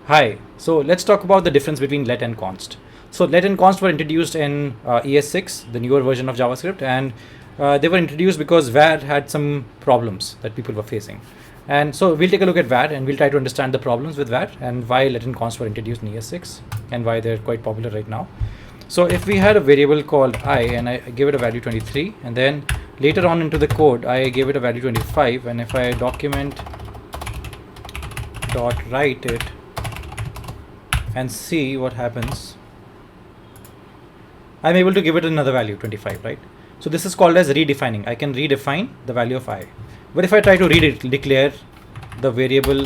Hi, so let's talk about the difference between let and const. So let and const were introduced in ES6, the newer version of JavaScript, and they were introduced because var had some problems that people were facing. And so we'll take a look at var and we'll try to understand the problems with var and why let and const were introduced in ES6 and why they're quite popular right now. So if we had a variable called I and I give it a value 23, and then later on into the code I gave it a value 25, and if I document dot write it and see what happens, I'm able to give it another value 25, right? So this is called as redefining. I can redefine the value of I. But if I try to declare the variable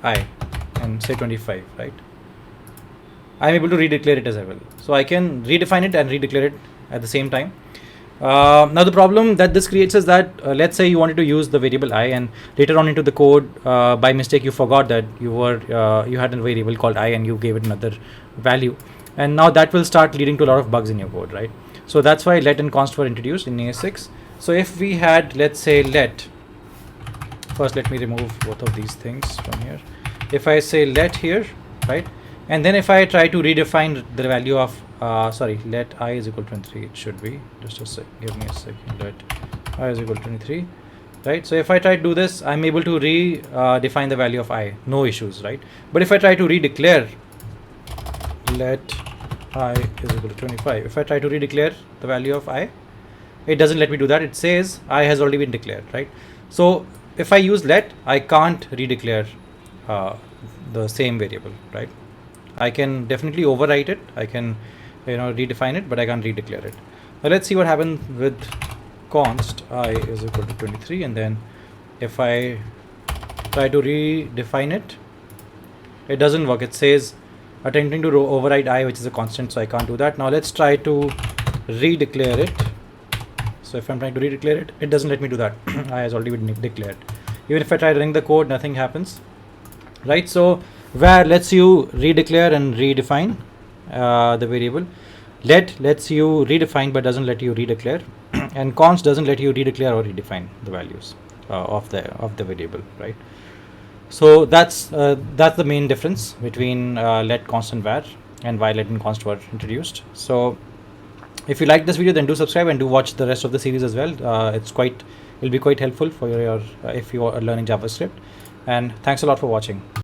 I and say 25, right, I'm able to redeclare it as well. So I can redefine it and redeclare it at the same time. Now the problem that this creates is that let's say you wanted to use the variable I, and later on into the code by mistake you forgot that you had a variable called I and you gave it another value, and now that will start leading to a lot of bugs in your code, right? So that's why let and const were introduced in AS6. So if we had, let's say, let me remove both of these things from here. If I say let here, right, and then if I try to redefine the value of let I is equal to 23, it should be, just a sec, give me a second, let I is equal to 23, right? So if I try to do this, I'm able to redefine the value of I, no issues, right? But if I try to redeclare let I is equal to 25, if I try to redeclare the value of I, it doesn't let me do that. It says I has already been declared, right? So if I use let, I can't redeclare the same variable, right? I can definitely overwrite it, I can redefine it, but I can't redeclare it. Now let's see what happens with const I is equal to 23, and then if I try to redefine it, it doesn't work. It says attempting to override I, which is a constant, so I can't do that. Now let's try to redeclare it. So if I'm trying to redeclare it, it doesn't let me do that. I has already been declared. Even if I try running the code, nothing happens, right? So var lets you redeclare and redefine the variable. Let lets you redefine but doesn't let you redeclare, and const doesn't let you redeclare or redefine the values of the variable, right? So that's the main difference between let, const, and var, and why let and const were introduced. So if you like this video, then do subscribe and do watch the rest of the series as well. It'll be quite helpful for your if you are learning JavaScript. And thanks a lot for watching.